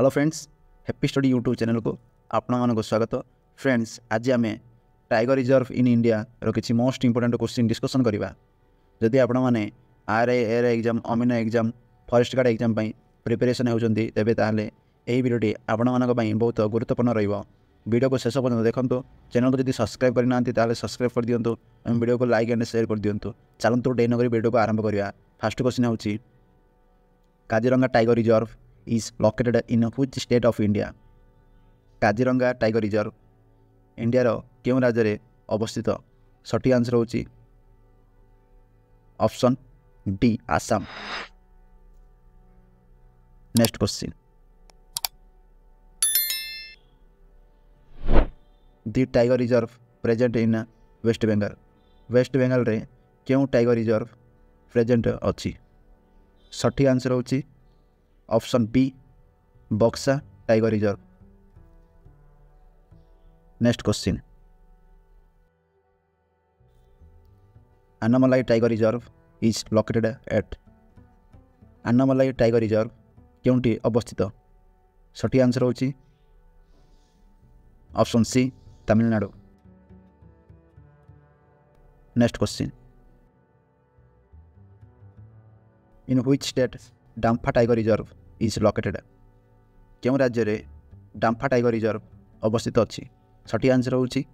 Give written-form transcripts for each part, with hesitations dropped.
Hello friends, happy study YouTube channel को आपण मानक स्वागत। फ्रेंड्स, आज आम टाइगर रिजर्व इन इंडिया रो किसी मोस्ट इंपोर्टेंट क्वेश्चन डिस्कसन करवा। जदि आपण मैंने आर exam, Amin exam, forest guard exam preparation होती तेज ताल यही वीडियोटी आपण मानक बहुत गुरुत्वपूर्ण वीडियो को शेष पर्यटन देखो। चैनल को जब सब्सक्राइब करना सब्सक्राइब कर दिंतु, वीडियो को लाइक एंड शेयर कर दिंतु। चलतु डे नगर वीडियो को आरंभ करवा। फर्स्ट क्वेश्चन होची, Kaziranga tiger reserve is located in which state of India? Kaziranga tiger reserve India रो क्यों राज्य रे अवस्थित? सठी आंसर होची option D, Assam. Next question, the tiger reserve present in West Bengal. West Bengal रे क्यों टाइगर रिजर्व प्रेजेंट अच्छी? सठी आंसर होची option B, Buxa tiger reserve. Next question, Annamalai tiger reserve is located at. Annamalai tiger reserve क्योंटी अवस्थित? सठी आंसर होची option C, Tamil Nadu. Next question, in which state Dampa tiger reserve is located. क्यों राज्य रे डाम्फा टाइगर रिजर्व अवस्थित अच्छी? सठी आंसर होची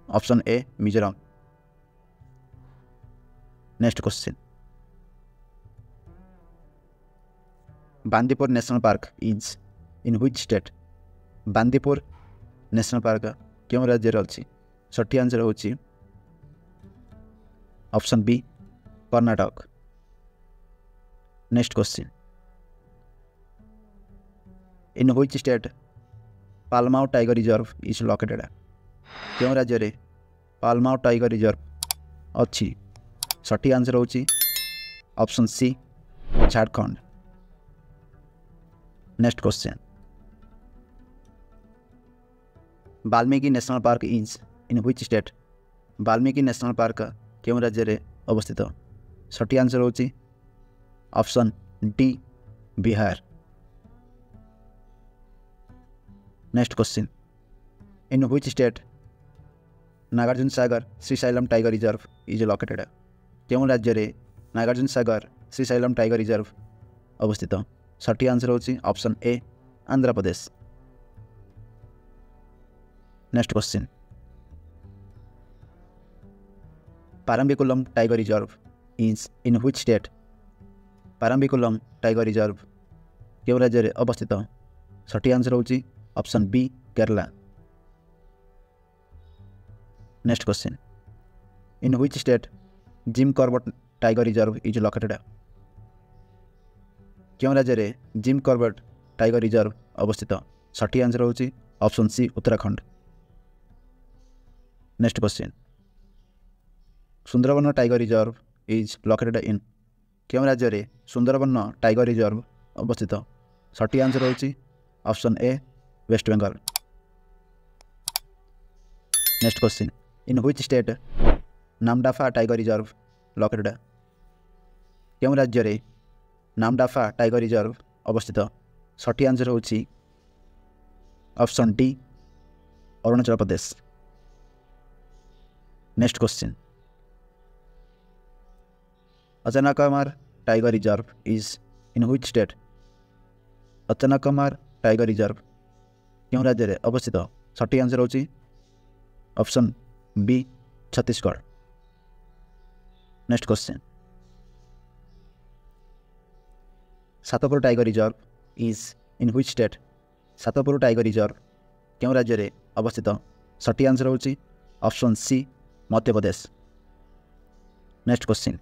option A, Mizoram. Next question, Bandipur national park is in which state. Bandipur national park क्यों राज्य रे अच्छी? सठी आंसर होची option B, Karnataka. Next question, in which state Palamau tiger reserve is located. क्यों राज्य रे पालमाउ टाइगर रिजर्व अच्छी? सठी आंसर होची option C, Jharkhand. Next question, Valmiki national park is in which state. Valmiki national park क्यों राज्य रे अवस्थित? सठी आंसर होची option D, Bihar. Next question, in which state Nagarjuna Sagar Srisailam tiger reserve is located. क्यों राज्य रे नागार्जुन सागर श्रीशैलम टाइगर रिजर्व अवस्थित? सठी आंसर होची option A, Andhra Pradesh. Next question, Parambikulam tiger reserve is in which state. Parambikulam tiger reserve क्यों राज्य रे अवस्थित? सठी आंसर होची option B, Kerala. Next question, in which state Jim Corbett tiger reserve is located. क्यों राज्य रे जिम कॉर्बेट टाइगर रिजर्व अवस्थित? सठी आंसर होची option C, Uttarakhand. Next question, Sundarban tiger reserve is located in. क्यों राज्य रे सुंदरबन टाइगर रिजर्व अवस्थित? सठी आंसर होची option A, West Bengal. Next question, in which state Namdapha tiger reserve located. क्यों राज्य रे नामदाफा टाइगर रिजर्व अवस्थित? सठी आंसर होची option D, Arunachal Pradesh. Next question, Achanakmar tiger reserve is in which state. Achanakmar tiger reserve क्यों राज्य रे अवस्थित? सठी आंसर होची option B, Chhattisgarh. Next question, Satpura tiger reserve is in which state. Satpura tiger reserve क्यों राज्य रे अवस्थित? सठी आंसर होची option C, Madhya Pradesh. Next question,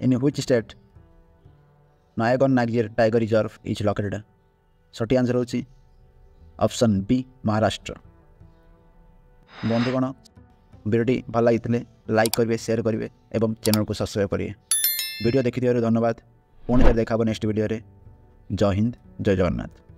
in which state Nawegaon Nagzira tiger reserve is located. सठी आंसर होची ऑप्शन बी, महाराष्ट्र। बंधुगण, वीडियोटी भल लगी लाइक करेंगे, शेयर करेंगे और चैनल को सब्सक्राइब करेंगे। वीडियो देखि धन्यवाद। पुणी देखा नेक्स्ट वीडियो रे। जय हिंद, जय जगन्नाथ।